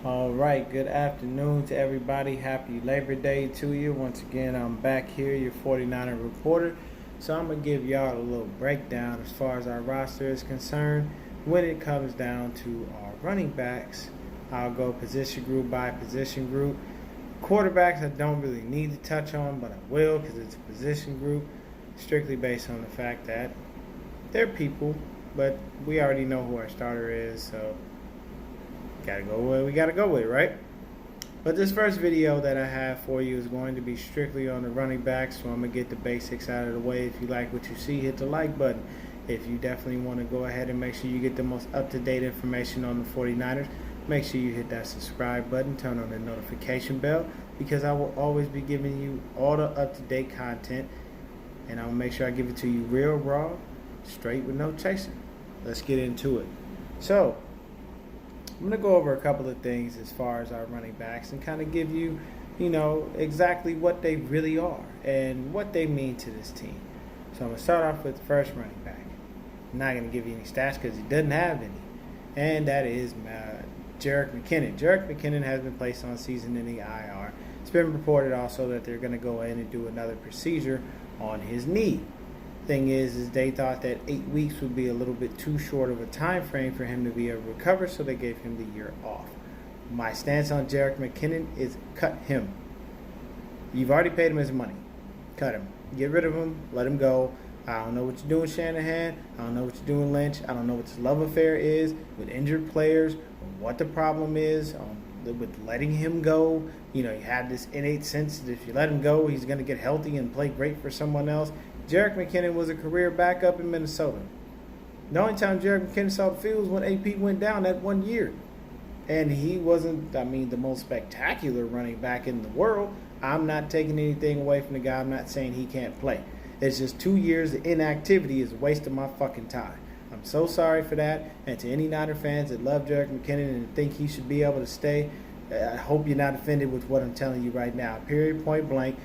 All right, good afternoon to everybody. Happy Labor Day to you. Once again, I'm back here, your 49er reporter. So I'm going to give y'all a little breakdown as far as our roster is concerned. When it comes down to our running backs, I'll go position group by position group. Quarterbacks I don't really need to touch on, but I will because it's a position group, strictly based on the fact that they're people, but we already know who our starter is, so gotta go where we gotta go with, right? But this first video that I have for you is going to be strictly on the running backs, so I'm gonna get the basics out of the way. If you like what you see, hit the like button. If you definitely want to go ahead and make sure you get the most up-to-date information on the 49ers, make sure you hit that subscribe button, turn on the notification bell, because I will always be giving you all the up-to-date content, and I'll make sure I give it to you real raw, straight with no chasing. Let's get into it. So I'm going to go over a couple of things as far as our running backs and kind of give you, exactly what they really are and what they mean to this team. So I'm going to start off with the first running back. I'm not going to give you any stats because he doesn't have any, and that is Jerick McKinnon. Jerick McKinnon has been placed on season-ending IR. It's been reported also that they're going to go in and do another procedure on his knee. Thing is they thought that 8 weeks would be a little bit too short of a time frame for him to be able to recover, so they gave him the year off. My stance on Jerick McKinnon is cut him. You've already paid him his money. Cut him. Get rid of him. Let him go. I don't know what you're doing, Shanahan. I don't know what you're doing, Lynch. I don't know what this love affair is with injured players, or what the problem is with letting him go. You have this innate sense that if you let him go, he's going to get healthy and play great for someone else. Jerick McKinnon was a career backup in Minnesota. The only time Jerick McKinnon saw the field was when AP went down that 1 year. And he wasn't, the most spectacular running back in the world. I'm not taking anything away from the guy. I'm not saying he can't play. It's just 2 years of inactivity is a waste of my fucking time. I'm so sorry for that. And to any Niner fans that love Jerick McKinnon and think he should be able to stay, I hope you're not offended with what I'm telling you right now. Period, point blank.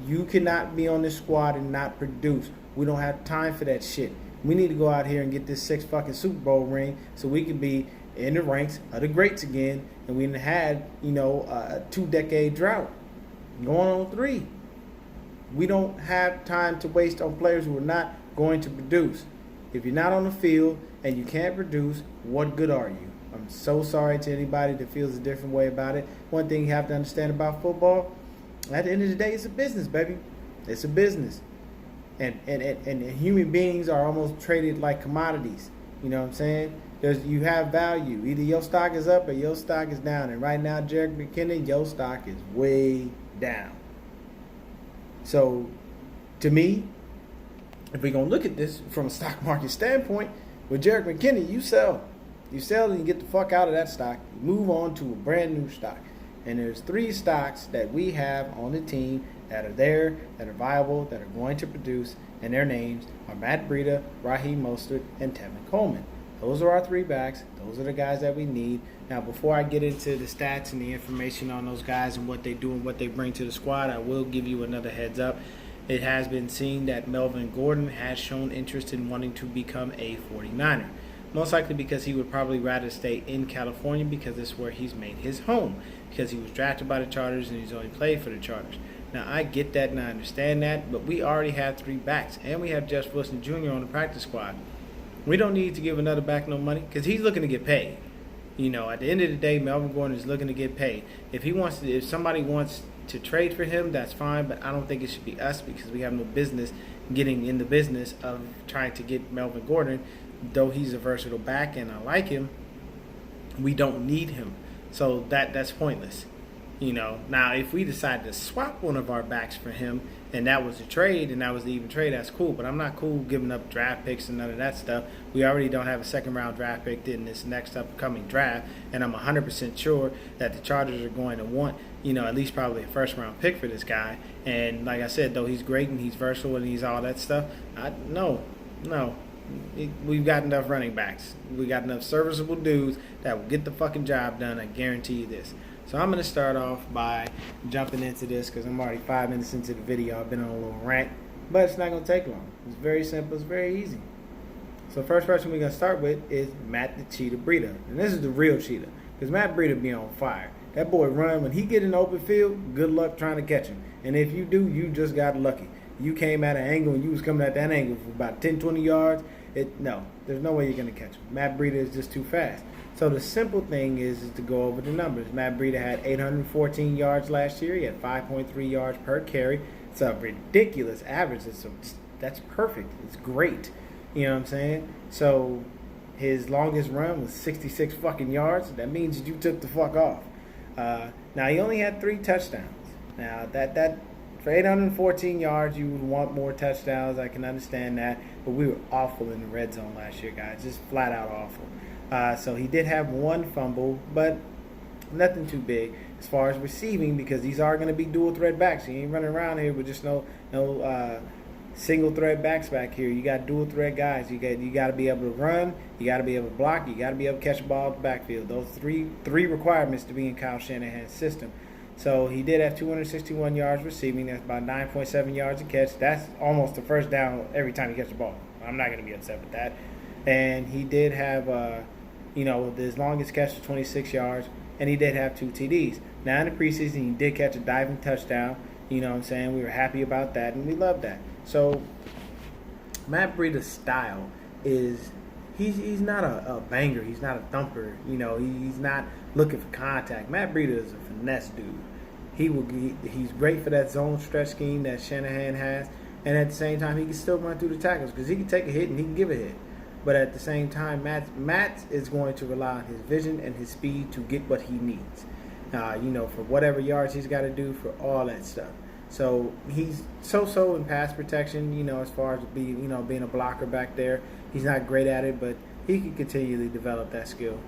You cannot be on this squad and not produce. We don't have time for that shit. We need to go out here and get this 6 fucking Super Bowl ring so we can be in the ranks of the greats again. And we had, a 2-decade drought. Going on 3. We don't have time to waste on players who are not going to produce. If you're not on the field and you can't produce, what good are you? I'm so sorry to anybody that feels a different way about it. One thing you have to understand about football, at the end of the day, it's a business, baby. It's a business. And human beings are almost traded like commodities. You know what I'm saying? You have value. Either your stock is up or your stock is down. And right now, Jerick McKinnon, your stock is way down. So, to me, if we're going to look at this from a stock market standpoint, with Jerick McKinnon, you sell. You sell and you get the fuck out of that stock. You move on to a brand new stock. And there's 3 stocks that we have on the team that are there, that are viable, that are going to produce, and their names are Matt Breida, Raheem Mostert, and Tevin Coleman. Those are our 3 backs. Those are the guys that we need. Now, before I get into the stats and the information on those guys and what they do and what they bring to the squad, I will give you another heads up. It has been seen that Melvin Gordon has shown interest in wanting to become a 49er. Most likely because he would probably rather stay in California because it's where he's made his home. Because he was drafted by the Chargers and he's only played for the Chargers. Now, I get that and I understand that, but we already have 3 backs. And we have Jeff Wilson Jr. on the practice squad. We don't need to give another back no money because he's looking to get paid. At the end of the day, Melvin Gordon is looking to get paid. If somebody wants to trade for him, that's fine, but I don't think it should be us because we have no business getting in the business of trying to get Melvin Gordon. Though he's a versatile back and I like him, we don't need him. So that's pointless. Now if we decide to swap one of our backs for him and that was a trade and that was the even trade, that's cool. But I'm not cool giving up draft picks and none of that stuff. We already don't have a 2nd round draft pick in this next upcoming draft. And I'm 100% sure that the Chargers are going to want, at least probably a 1st round pick for this guy. And like I said, though he's great and he's versatile and he's all that stuff, no. We've got enough running backs. We got enough serviceable dudes that will get the fucking job done. I guarantee you this. So I'm going to start off by jumping into this because I'm already 5 minutes into the video. I've been on a little rant, but it's not going to take long. It's very simple. It's very easy. So first person we're going to start with is Matt the Cheetah Breida. And this is the real Cheetah. because Matt Breida be on fire. That boy run when he get in the open field. Good luck trying to catch him. And if you do, you just got lucky. You came at an angle and you was coming at that angle for about 10, 20 yards. No, there's no way you're going to catch him. Matt Breida is just too fast. So the simple thing is to go over the numbers. Matt Breida had 814 yards last year. He had 5.3 yards per carry. It's a ridiculous average. That's perfect. It's great. You know what I'm saying? So his longest run was 66 fucking yards. That means you took the fuck off. Now he only had 3 touchdowns. Now that for 814 yards, you would want more touchdowns. I can understand that, but we were awful in the red zone last year, guys. Just flat out awful. So he did have 1 fumble, but nothing too big as far as receiving, because these are going to be dual threat backs. You ain't running around here with just no single threat backs back here. You got dual threat guys. You got to be able to run. You got to be able to block. You got to be able to catch a ball at the backfield. Those three requirements to be in Kyle Shanahan's system. So he did have 261 yards receiving. That's about 9.7 yards a catch. That's almost the first down every time you catch the ball. I'm not going to be upset with that. And he did have, his longest catch was 26 yards, and he did have 2 TDs. Now in the preseason, he did catch a diving touchdown. You know what I'm saying? We were happy about that, and we love that. So Matt Breida's style is he's not a banger. He's not a thumper. You know, he's not looking for contact. Matt Breida is a finesse dude. He's great for that zone stretch scheme that Shanahan has, and at the same time, he can still run through the tackles because he can take a hit and he can give a hit. But at the same time, Matt is going to rely on his vision and his speed to get what he needs. For whatever yards he's got to do for all that stuff. So he's so in pass protection, as far as being a blocker back there. He's not great at it, but he can continually develop that skill.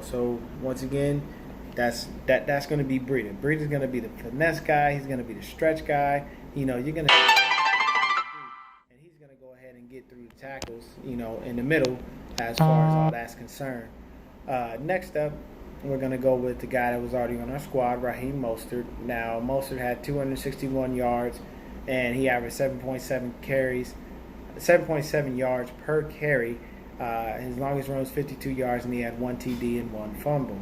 So once again, that's going to be Breida. Breida's going to be the finesse guy. He's going to be the stretch guy. You're going to, and he's going to go ahead and get through the tackles, in the middle as far as all that's concerned. Next up, we're going to go with the guy that was already on our squad, Raheem Mostert. Now, Mostert had 261 yards, and he averaged 7.7 yards per carry. His longest run was 52 yards, and he had 1 TD and 1 fumble.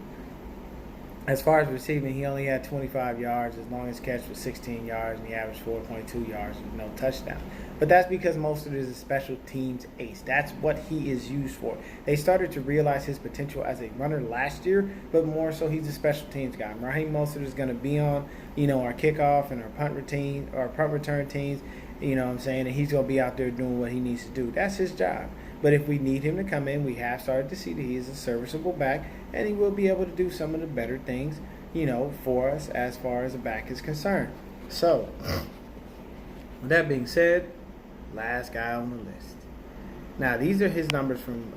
As far as receiving, he only had 25 yards. His longest catch was 16 yards, and he averaged 4.2 yards with no touchdown. But that's because Mostert is a special teams ace. That's what he is used for. They started to realize his potential as a runner last year, but more so he's a special teams guy. Raheem Mostert is going to be on, our kickoff and our punt return teams, and he's going to be out there doing what he needs to do. That's his job. But if we need him to come in, we have started to see that he is a serviceable back, and he will be able to do some of the better things, for us as far as a back is concerned. So, with that being said, last guy on the list. Now, these are his numbers from,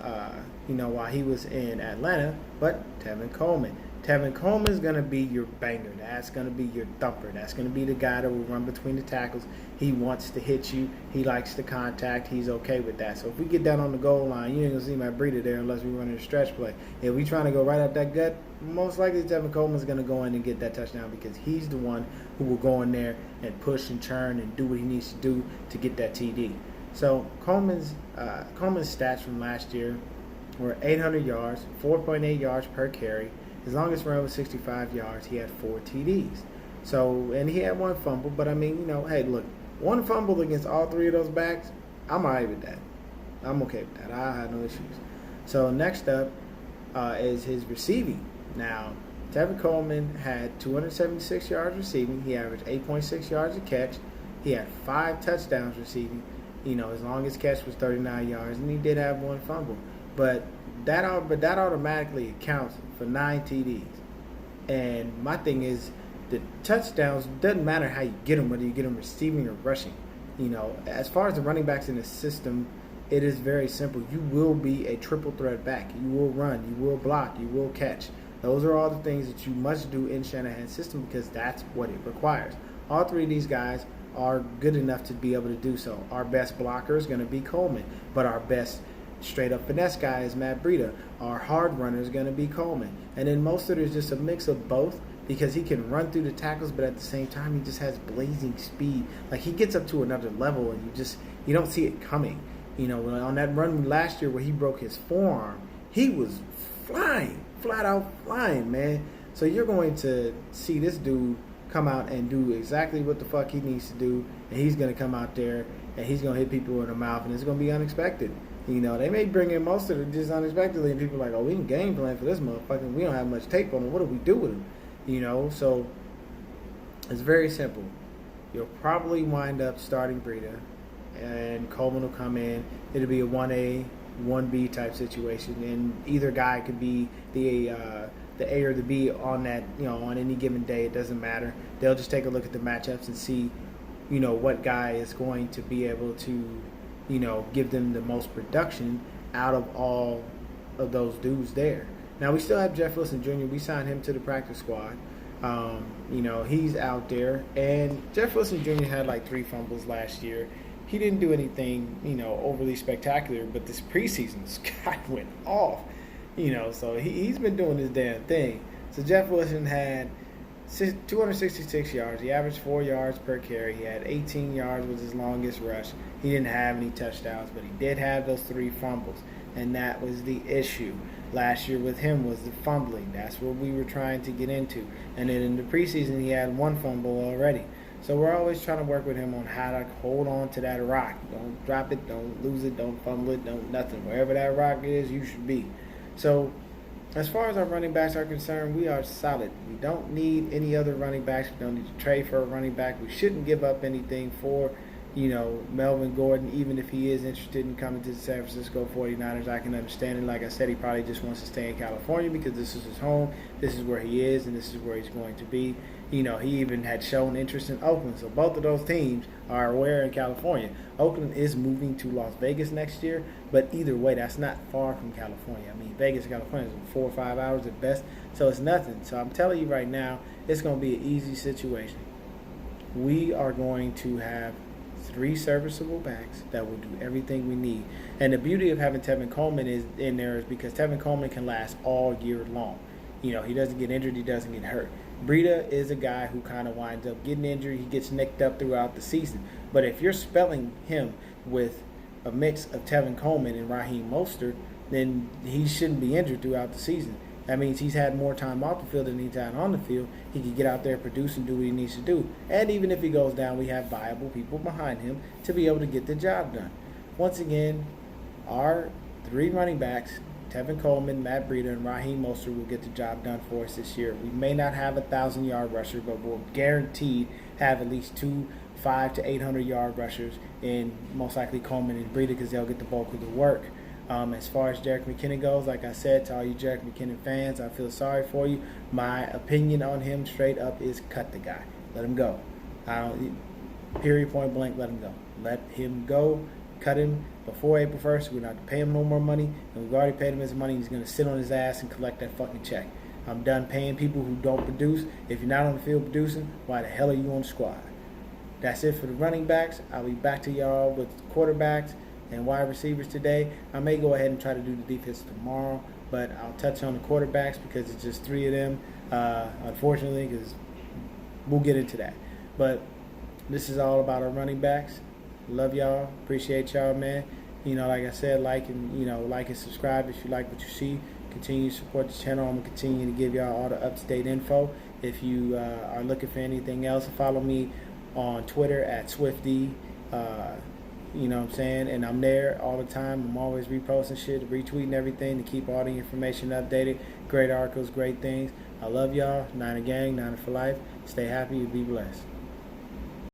while he was in Atlanta, but Tevin Coleman. Tevin Coleman is going to be your banger. That's going to be your thumper. That's going to be the guy that will run between the tackles. He wants to hit you. He likes to contact. He's okay with that. So if we get down on the goal line, you ain't going to see Matt Breida there unless we run a stretch play. If we trying to go right up that gut, most likely Tevin Coleman is going to go in and get that touchdown because he's the one who will go in there and push and churn and do what he needs to do to get that TD. So Coleman's stats from last year were 800 yards, 4.8 yards per carry. His longest run was 65 yards. He had 4 TDs. So, and he had 1 fumble. But, hey, look, 1 fumble against all 3 of those backs, I'm all right with that. I'm okay with that. I have no issues. So, next up is his receiving. Now, Tevin Coleman had 276 yards receiving. He averaged 8.6 yards a catch. He had 5 touchdowns receiving. His longest catch was 39 yards, and he did have 1 fumble. But that automatically accounts for 9 TDs. And my thing is, the touchdowns, doesn't matter how you get them, whether you get them receiving or rushing. As far as the running backs in the system, it is very simple. You will be a triple threat back. You will run, you will block, you will catch. Those are all the things that you must do in Shanahan's system because that's what it requires. All 3 of these guys are good enough to be able to do so. Our best blocker is going to be Coleman, but our best straight up finesse guy is Matt Breida. Our hard runner is going to be Coleman. And then Mostert is just a mix of both because he can run through the tackles, but at the same time he just has blazing speed. Like he gets up to another level and you don't see it coming. On that run last year where he broke his forearm, he was flying flat out flying, man. So you're going to see this dude come out and do exactly what the fuck he needs to do, and he's going to come out there and he's going to hit people in the mouth, and it's going to be unexpected. They may bring in most of it just unexpectedly, and people are like, oh, we can game plan for this motherfucker. We don't have much tape on him. What do we do with him? So it's very simple. You'll probably wind up starting Breida, and Coleman will come in. It'll be a 1A, 1B type situation, and either guy could be the A or the B on that, on any given day. It doesn't matter. They'll just take a look at the matchups and see, what guy is going to be able to, give them the most production out of all of those dudes there. Now, we still have Jeff Wilson Jr. We signed him to the practice squad. He's out there. And Jeff Wilson Jr. had like 3 fumbles last year. He didn't do anything, overly spectacular, but this preseason, this guy went off. So he's been doing his damn thing. So Jeff Wilson had 266 yards. He averaged 4 yards per carry. He had 18 yards was his longest rush. He didn't have any touchdowns, but he did have those 3 fumbles, and that was the issue. Last year with him was the fumbling. That's what we were trying to get into. And then in the preseason, he had 1 fumble already. So we're always trying to work with him on how to hold on to that rock. Don't drop it, don't lose it, don't fumble it, don't nothing. Wherever that rock is, you should be. So as far as our running backs are concerned, we are solid. We don't need any other running backs. We don't need to trade for a running back. We shouldn't give up anything for, Melvin Gordon, even if he is interested in coming to the San Francisco 49ers. I can understand it. Like I said, he probably just wants to stay in California because this is his home. This is where he is, and this is where he's going to be. He even had shown interest in Oakland. So both of those teams are aware in California. Oakland is moving to Las Vegas next year, but either way, that's not far from California. I mean, Vegas, California is 4 or 5 hours at best, so it's nothing. So I'm telling you right now, it's going to be an easy situation. We are going to have 3 serviceable backs that will do everything we need. And the beauty of having Tevin Coleman is in there is because Tevin Coleman can last all year long. He doesn't get injured, he doesn't get hurt. Breida is a guy who kind of winds up getting injured. He gets nicked up throughout the season. But if you're spelling him with a mix of Tevin Coleman and Raheem Mostert, then he shouldn't be injured throughout the season. That means he's had more time off the field than he's had on the field. He can get out there, produce, and do what he needs to do. And even if he goes down, we have viable people behind him to be able to get the job done. Once again, our 3 running backs, Tevin Coleman, Matt Breida, and Raheem Mostert will get the job done for us this year. We may not have a 1,000-yard rusher, but we'll guaranteed have at least 2 500 to 800-yard rushers, and most likely Coleman and Breida because they'll get the bulk of the work. As far as Jerick McKinnon goes, like I said, to all you Jerick McKinnon fans, I feel sorry for you. My opinion on him straight up is cut the guy. Let him go. Period, point blank, let him go. Let him go. Cut him before April 1st. We're not to pay him no more money. And we've already paid him his money. He's going to sit on his ass and collect that fucking check. I'm done paying people who don't produce. If you're not on the field producing, why the hell are you on the squad? That's it for the running backs. I'll be back to y'all with quarterbacks and wide receivers today. I may go ahead and try to do the defense tomorrow, but I'll touch on the quarterbacks because it's just 3 of them, unfortunately, because we'll get into that. But this is all about our running backs. Love y'all. Appreciate y'all, man. Like I said, like and subscribe if you like what you see. Continue to support the channel. I'm going to continue to give y'all all the up-to-date info. If you are looking for anything else, follow me on Twitter at Swifty. You know what I'm saying? And I'm there all the time. I'm always reposting shit, retweeting everything to keep all the information updated. Great articles, great things. I love y'all. Niner Gang, Niner for life. Stay happy and be blessed.